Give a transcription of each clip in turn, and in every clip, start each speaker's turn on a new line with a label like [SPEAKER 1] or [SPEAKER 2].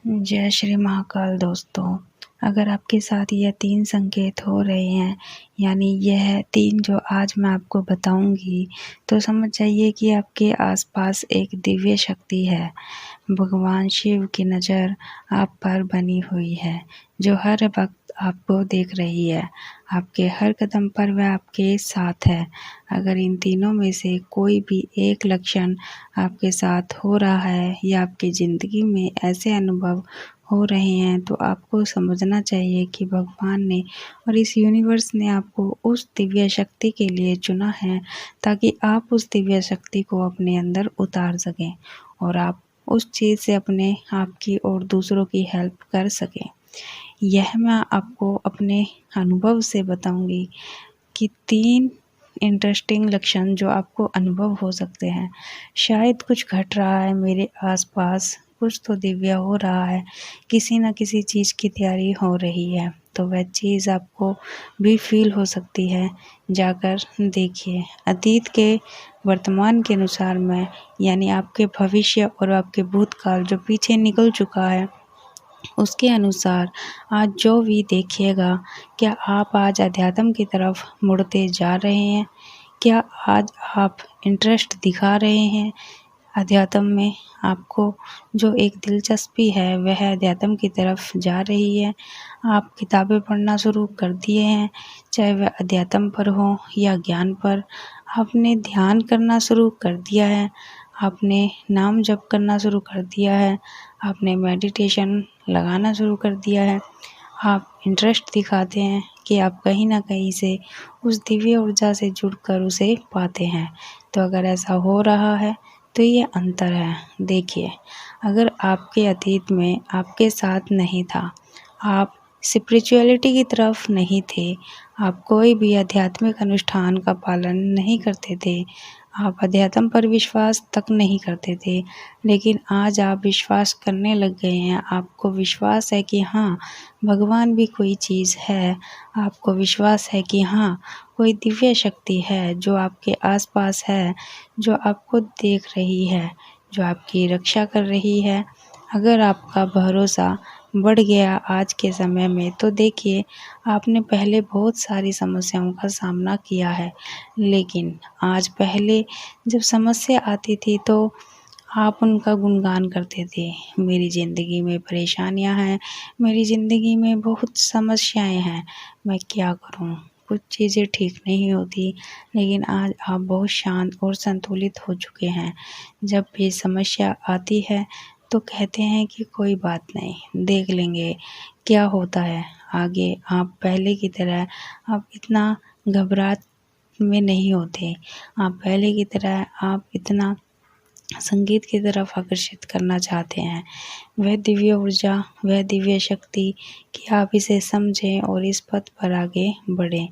[SPEAKER 1] जय श्री महाकाल दोस्तों। अगर आपके साथ यह 3 संकेत हो रहे हैं, यानी यह 3 जो आज मैं आपको बताऊंगी, तो समझ जाइए कि आपके आसपास एक दिव्य शक्ति है। भगवान शिव की नज़र आप पर बनी हुई है, जो हर वक्त आपको देख रही है। आपके हर कदम पर वह आपके साथ है। अगर इन तीनों में से कोई भी एक लक्षण आपके साथ हो रहा है या आपकी ज़िंदगी में ऐसे अनुभव हो रहे हैं, तो आपको समझना चाहिए कि भगवान ने और इस यूनिवर्स ने आपको उस दिव्य शक्ति के लिए चुना है, ताकि आप उस दिव्य शक्ति को अपने अंदर उतार सकें और आप उस चीज़ से अपने आप की और दूसरों की हेल्प कर सकें। यह मैं आपको अपने अनुभव से बताऊंगी कि 3 इंटरेस्टिंग लक्षण जो आपको अनुभव हो सकते हैं। शायद कुछ घट रहा है मेरे आसपास, कुछ तो दिव्य हो रहा है, किसी न किसी चीज़ की तैयारी हो रही है, तो वह चीज़ आपको भी फील हो सकती है। जाकर देखिए। अतीत के वर्तमान के अनुसार मैं, यानी आपके भविष्य और आपके भूतकाल जो पीछे निकल चुका है, उसके अनुसार आज जो भी देखिएगा, क्या आप आज अध्यात्म की तरफ मुड़ते जा रहे हैं? क्या आज आप इंटरेस्ट दिखा रहे हैं अध्यात्म में? आपको जो एक दिलचस्पी है वह अध्यात्म की तरफ जा रही है। आप किताबें पढ़ना शुरू कर दिए हैं, चाहे वह अध्यात्म पर हो या ज्ञान पर। आपने ध्यान करना शुरू कर दिया है, आपने नाम जप करना शुरू कर दिया है, आपने मेडिटेशन लगाना शुरू कर दिया है। आप इंटरेस्ट दिखाते हैं कि आप कहीं न कहीं से उस दिव्य ऊर्जा से जुड़कर उसे पाते हैं। तो अगर ऐसा हो रहा है तो ये अंतर है। देखिए, अगर आपके अतीत में आपके साथ नहीं था, आप स्पिरिचुअलिटी की तरफ नहीं थे, आप कोई भी आध्यात्मिक अनुष्ठान का पालन नहीं करते थे, आप अध्यात्म पर विश्वास तक नहीं करते थे, लेकिन आज आप विश्वास करने लग गए हैं। आपको विश्वास है कि हाँ, भगवान भी कोई चीज़ है। आपको विश्वास है कि हाँ, कोई दिव्य शक्ति है जो आपके आसपास है, जो आपको देख रही है, जो आपकी रक्षा कर रही है। अगर आपका भरोसा बढ़ गया आज के समय में, तो देखिए, आपने पहले बहुत सारी समस्याओं का सामना किया है, लेकिन आज पहले जब समस्या आती थी तो आप उनका गुणगान करते थे। मेरी ज़िंदगी में परेशानियाँ हैं, मेरी ज़िंदगी में बहुत समस्याएँ हैं, मैं क्या करूँ? कुछ चीज़ें ठीक नहीं होती, लेकिन आज आप बहुत शांत और संतुलित हो चुके हैं। जब भी समस्या आती है तो कहते हैं कि कोई बात नहीं, देख लेंगे क्या होता है आगे। आप पहले की तरह आप इतना घबराहट में नहीं होते। आप पहले की तरह आप इतना संगीत की तरफ आकर्षित करना चाहते हैं। वह दिव्य ऊर्जा, वह दिव्य शक्ति कि आप इसे समझें और इस पथ पर आगे बढ़ें,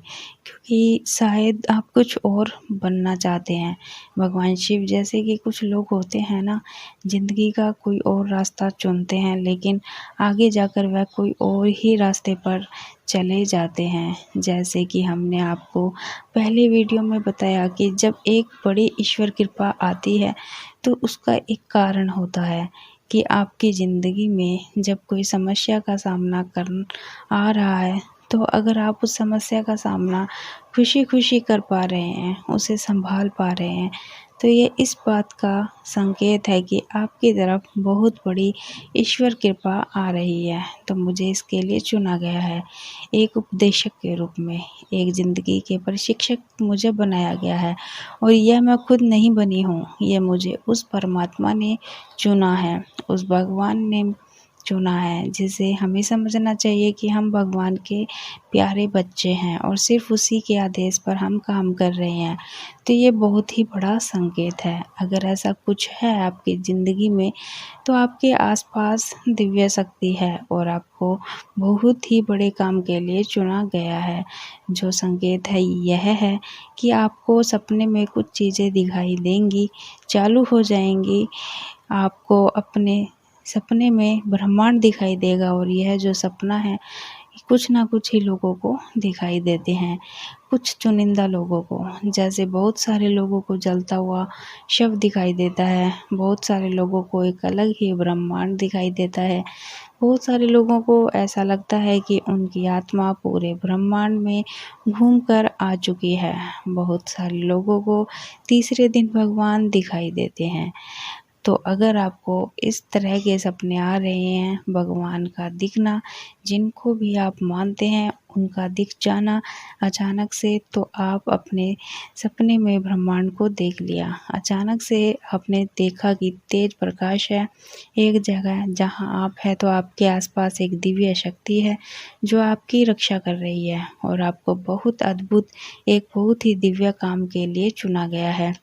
[SPEAKER 1] क्योंकि शायद आप कुछ और बनना चाहते हैं। भगवान शिव जैसे कि कुछ लोग होते हैं ना, ज़िंदगी का कोई और रास्ता चुनते हैं, लेकिन आगे जाकर वह कोई और ही रास्ते पर चले जाते हैं। जैसे कि हमने आपको पहले वीडियो में बताया कि जब एक बड़ी ईश्वर कृपा आती है, तो उसका एक कारण होता है कि आपकी ज़िंदगी में जब कोई समस्या का सामना कर आ रहा है, तो अगर आप उस समस्या का सामना खुशी-खुशी कर पा रहे हैं, उसे सँभाल पा रहे हैं, तो ये इस बात का संकेत है कि आपकी तरफ बहुत बड़ी ईश्वर कृपा आ रही है। तो मुझे इसके लिए चुना गया है, एक उपदेशक के रूप में, एक ज़िंदगी के प्रशिक्षक मुझे बनाया गया है, और यह मैं खुद नहीं बनी हूँ, ये मुझे उस परमात्मा ने चुना है, उस भगवान ने चुना है, जिसे हमें समझना चाहिए कि हम भगवान के प्यारे बच्चे हैं और सिर्फ़ उसी के आदेश पर हम काम कर रहे हैं। तो ये बहुत ही बड़ा संकेत है। अगर ऐसा कुछ है आपकी ज़िंदगी में, तो आपके आसपास दिव्य शक्ति है और आपको बहुत ही बड़े काम के लिए चुना गया है। जो संकेत है यह है कि आपको सपने में कुछ चीज़ें दिखाई देंगी, चालू हो जाएँगी। आपको अपने सपने में ब्रह्मांड दिखाई देगा, और यह जो सपना है, कुछ ना कुछ ही लोगों को दिखाई देते हैं, कुछ चुनिंदा लोगों को। जैसे बहुत सारे लोगों को जलता हुआ शव दिखाई देता है, बहुत सारे लोगों को एक अलग ही ब्रह्मांड दिखाई देता है, बहुत सारे लोगों को ऐसा लगता है कि उनकी आत्मा पूरे ब्रह्मांड में घूम कर आ चुकी है। बहुत सारे लोगों को तीसरे दिन भगवान दिखाई देते हैं। तो अगर आपको इस तरह के सपने आ रहे हैं, भगवान का दिखना, जिनको भी आप मानते हैं उनका दिख जाना अचानक से, तो आप अपने सपने में ब्रह्मांड को देख लिया। अचानक से आपने देखा कि तेज प्रकाश है एक जगह जहां आप हैं, तो आपके आसपास एक दिव्य शक्ति है जो आपकी रक्षा कर रही है और आपको बहुत अद्भुत, एक बहुत ही दिव्य काम के लिए चुना गया है।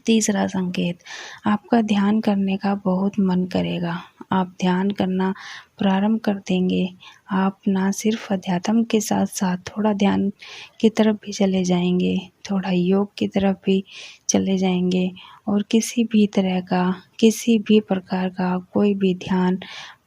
[SPEAKER 1] तीसरा संकेत, आपका ध्यान करने का बहुत मन करेगा। आप ध्यान करना प्रारंभ कर देंगे। आप ना सिर्फ अध्यात्म के साथ साथ थोड़ा ध्यान की तरफ भी चले जाएंगे, थोड़ा योग की तरफ भी चले जाएंगे और किसी भी तरह का, किसी भी प्रकार का कोई भी ध्यान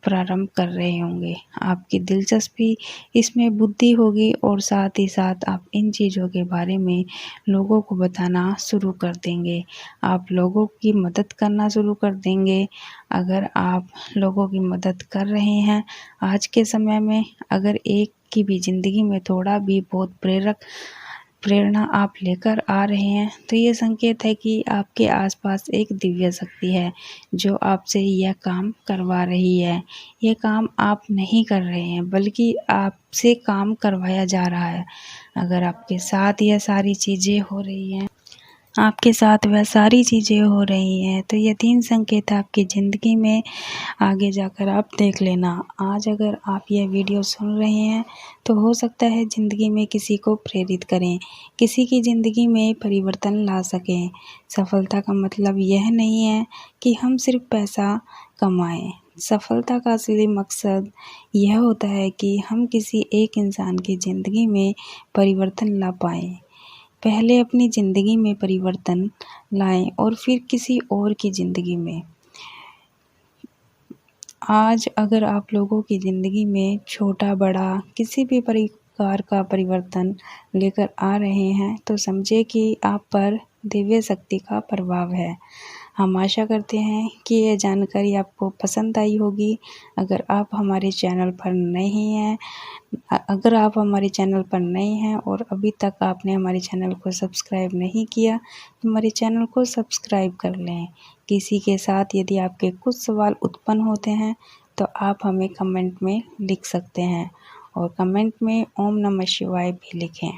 [SPEAKER 1] प्रारंभ कर रहे होंगे। आपकी दिलचस्पी इसमें बुद्धि होगी और साथ ही साथ आप इन चीज़ों के बारे में लोगों को बताना शुरू कर देंगे। आप लोगों की मदद करना शुरू कर देंगे। अगर आप लोगों की मदद कर रहे हैं आज के समय में, अगर एक की भी ज़िंदगी में थोड़ा भी बहुत प्रेरणा आप लेकर आ रहे हैं, तो ये संकेत है कि आपके आसपास एक दिव्य शक्ति है जो आपसे यह काम करवा रही है। ये काम आप नहीं कर रहे हैं बल्कि आपसे काम करवाया जा रहा है। अगर आपके साथ यह सारी चीज़ें हो रही हैं, आपके साथ वह सारी चीज़ें हो रही हैं, तो ये 3 संकेत आपकी ज़िंदगी में आगे जाकर आप देख लेना। आज अगर आप यह वीडियो सुन रहे हैं तो हो सकता है ज़िंदगी में किसी को प्रेरित करें, किसी की ज़िंदगी में परिवर्तन ला सकें। सफलता का मतलब यह नहीं है कि हम सिर्फ पैसा कमाएं। सफलता का असली मकसद यह होता है कि हम किसी एक इंसान की ज़िंदगी में परिवर्तन ला पाएँ। पहले अपनी ज़िंदगी में परिवर्तन लाएं और फिर किसी और की ज़िंदगी में। आज अगर आप लोगों की ज़िंदगी में छोटा बड़ा किसी भी प्रकार का परिवर्तन लेकर आ रहे हैं, तो समझे कि आप पर दिव्य शक्ति का प्रभाव है। हम आशा करते हैं कि यह जानकारी आपको पसंद आई होगी। अगर आप हमारे चैनल पर नए हैं और अभी तक आपने हमारे चैनल को सब्सक्राइब नहीं किया, तो हमारे चैनल को सब्सक्राइब कर लें। किसी के साथ यदि आपके कुछ सवाल उत्पन्न होते हैं तो आप हमें कमेंट में लिख सकते हैं और कमेंट में ओम नमः शिवाय भी लिखें।